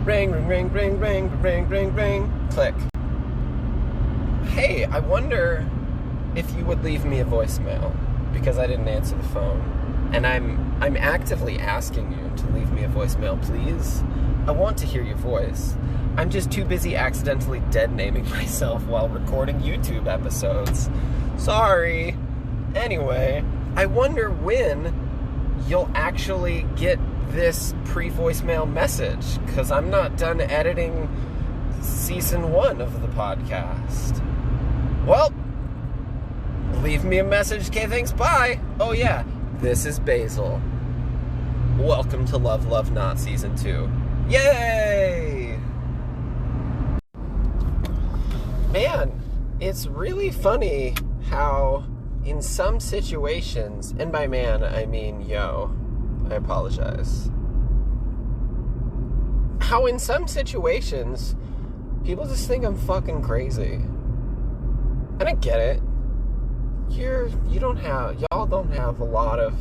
Ring, ring, ring, ring, ring, ring, ring, ring. Click. Hey, I wonder if you would leave me a voicemail because I didn't answer the phone. And I'm actively asking you to leave me a voicemail, please. I want to hear your voice. I'm just too busy accidentally dead-naming myself while recording YouTube episodes. Sorry. Anyway, I wonder when you'll actually get this pre-voicemail message, because I'm not done editing season 1 of the podcast. Well, leave me a message. Okay, thanks, bye. Oh yeah, this is Basil. Welcome to Love, Love, Not season 2. Yay! Man, it's really funny how in some situations, and by man, I mean yo, I apologize. How in some situations, people just think I'm fucking crazy. And I get it. Y'all don't have a lot of,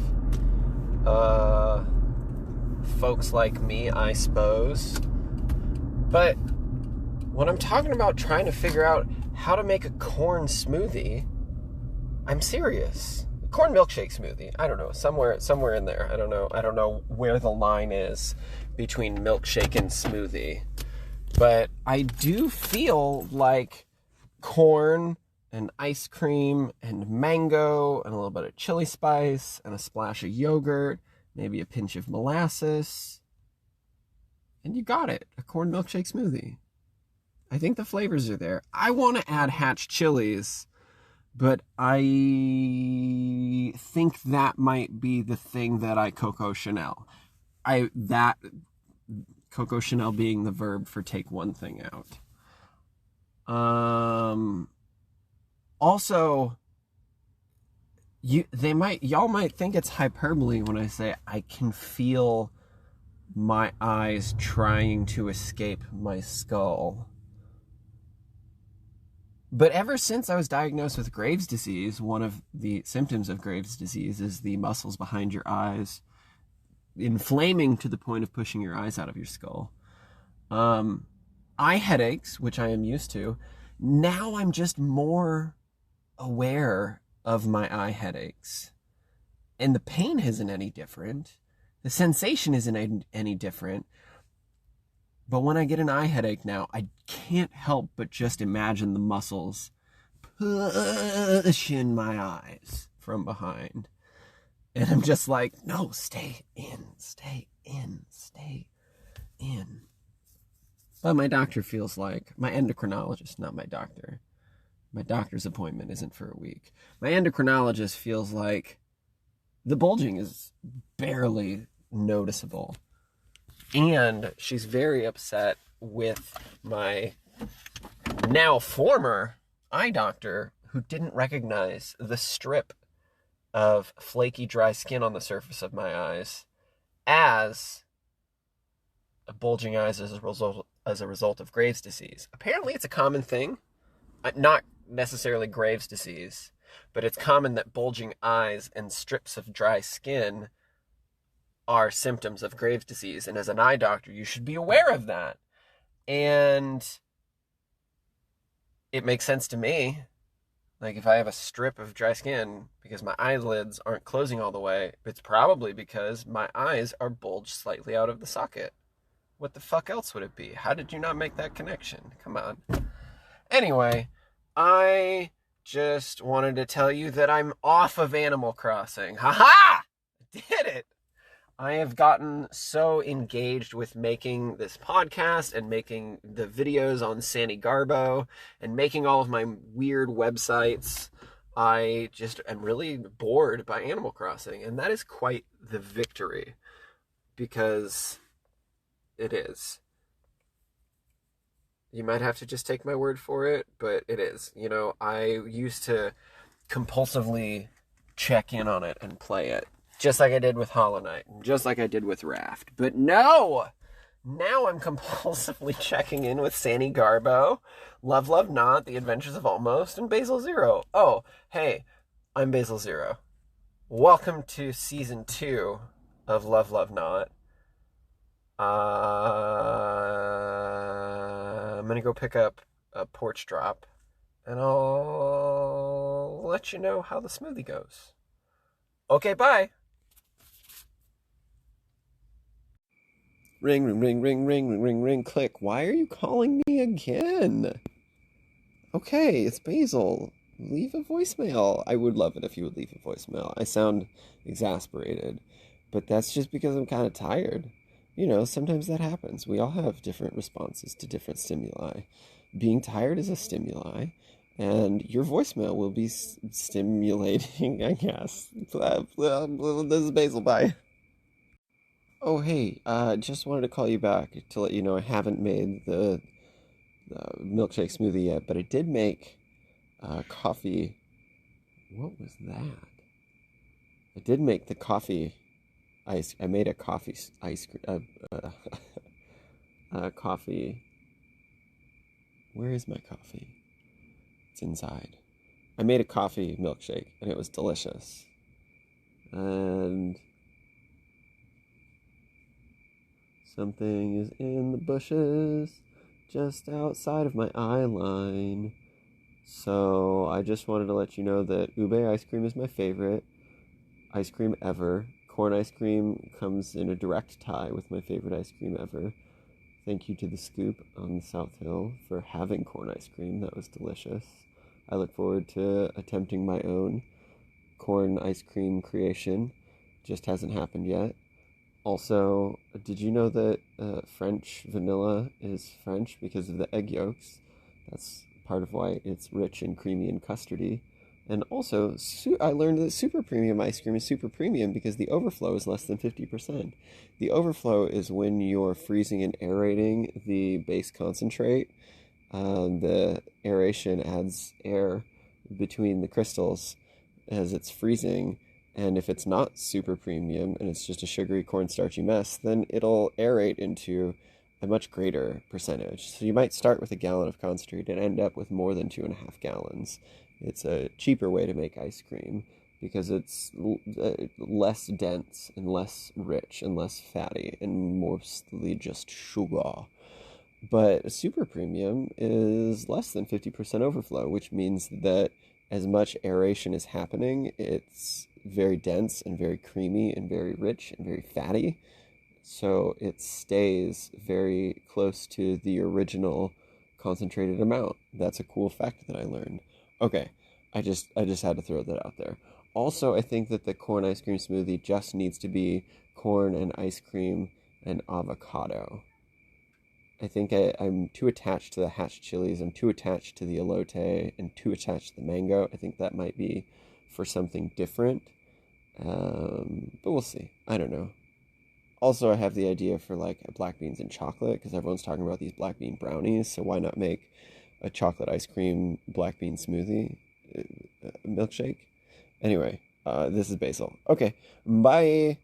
folks like me, I suppose. But when I'm talking about trying to figure out how to make a corn smoothie, I'm serious. Corn milkshake smoothie. I don't know. Somewhere in there. I don't know where the line is between milkshake and smoothie. But I do feel like corn and ice cream and mango and a little bit of chili spice and a splash of yogurt, maybe a pinch of molasses. And you got it. A corn milkshake smoothie. I think the flavors are there. I want to add hatch chilies, but I think that might be the thing that I Coco Chanel. Coco Chanel being the verb for take one thing out. Also, y'all might think it's hyperbole when I say I can feel my eyes trying to escape my skull. But ever since I was diagnosed with Graves' disease, one of the symptoms of Graves' disease is the muscles behind your eyes inflaming to the point of pushing your eyes out of your skull. Eye headaches, which I am used to. Now I'm just more aware of my eye headaches. And the pain isn't any different. The sensation isn't any different. But when I get an eye headache now, I can't help but just imagine the muscles pushing my eyes from behind. And I'm just like, no, stay in, stay in, stay in. But my doctor feels like, my endocrinologist, not my doctor. My doctor's appointment isn't for a week. My endocrinologist feels like the bulging is barely noticeable. And she's very upset with my now former eye doctor who didn't recognize the strip of flaky, dry skin on the surface of my eyes as bulging eyes as a result of Graves' disease. Apparently it's a common thing. Not necessarily Graves' disease, but it's common that bulging eyes and strips of dry skin are symptoms of Graves' disease, and as an eye doctor, you should be aware of that. And it makes sense to me. Like, if I have a strip of dry skin because my eyelids aren't closing all the way, it's probably because my eyes are bulged slightly out of the socket. What the fuck else would it be? How did you not make that connection? Come on. Anyway, I just wanted to tell you that I'm off of Animal Crossing. Ha-ha! Did it! I have gotten so engaged with making this podcast and making the videos on Sandy Garbo and making all of my weird websites. I just am really bored by Animal Crossing, and that is quite the victory, because it is. You might have to just take my word for it, but it is. You know, I used to compulsively check in on it and play it. Just like I did with Hollow Knight, just like I did with Raft. But no! Now I'm compulsively checking in with Sandy Garbo, Love, Love, Not, The Adventures of Almost, and Basil Zero. Oh, hey, I'm Basil Zero. Welcome to Season 2 of Love, Love, Not. going to go pick up a porch drop, and I'll let you know how the smoothie goes. Okay, bye. Ring, ring, ring, ring, ring, ring, ring, ring, click. Why are you calling me again? Okay, it's Basil. Leave a voicemail. I would love it if you would leave a voicemail. I sound exasperated, but that's just because I'm kind of tired. You know, sometimes that happens. We all have different responses to different stimuli. Being tired is a stimuli, and your voicemail will be stimulating, I guess. This is Basil. Bye. Oh, hey, just wanted to call you back to let you know I haven't made the milkshake smoothie yet, but I did make coffee. What was that? I did make the coffee ice. I made a coffee ice cream. Coffee. Where is my coffee? It's inside. I made a coffee milkshake, and it was delicious. And something is in the bushes just outside of my eye line. So I just wanted to let you know that ube ice cream is my favorite ice cream ever. Corn ice cream comes in a direct tie with my favorite ice cream ever. Thank you to the Scoop on the South Hill for having corn ice cream. That was delicious. I look forward to attempting my own corn ice cream creation. Just hasn't happened yet. Also, did you know that French vanilla is French because of the egg yolks? That's part of why it's rich and creamy and custardy. And also, I learned that super premium ice cream is super premium because the overflow is less than 50%. The overflow is when you're freezing and aerating the base concentrate. The aeration adds air between the crystals as it's freezing. And if it's not super premium and it's just a sugary cornstarchy mess, then it'll aerate into a much greater percentage. So you might start with a gallon of concentrate and end up with more than 2.5 gallons. It's a cheaper way to make ice cream because it's less dense and less rich and less fatty and mostly just sugar. But a super premium is less than 50% overflow, which means that as much aeration is happening, it's very dense and very creamy and very rich and very fatty. So it stays very close to the original concentrated amount. That's a cool fact that I learned. Okay, I just had to throw that out there. Also, I think that the corn ice cream smoothie just needs to be corn and ice cream and avocado. I think I'm too attached to the hatch chilies. I'm too attached to the elote and too attached to the mango. I think that might be for something different. But we'll see. I don't know. Also, I have the idea for like black beans and chocolate because everyone's talking about these black bean brownies. So why not make a chocolate ice cream black bean smoothie milkshake? Anyway, this is Basil. Okay, bye.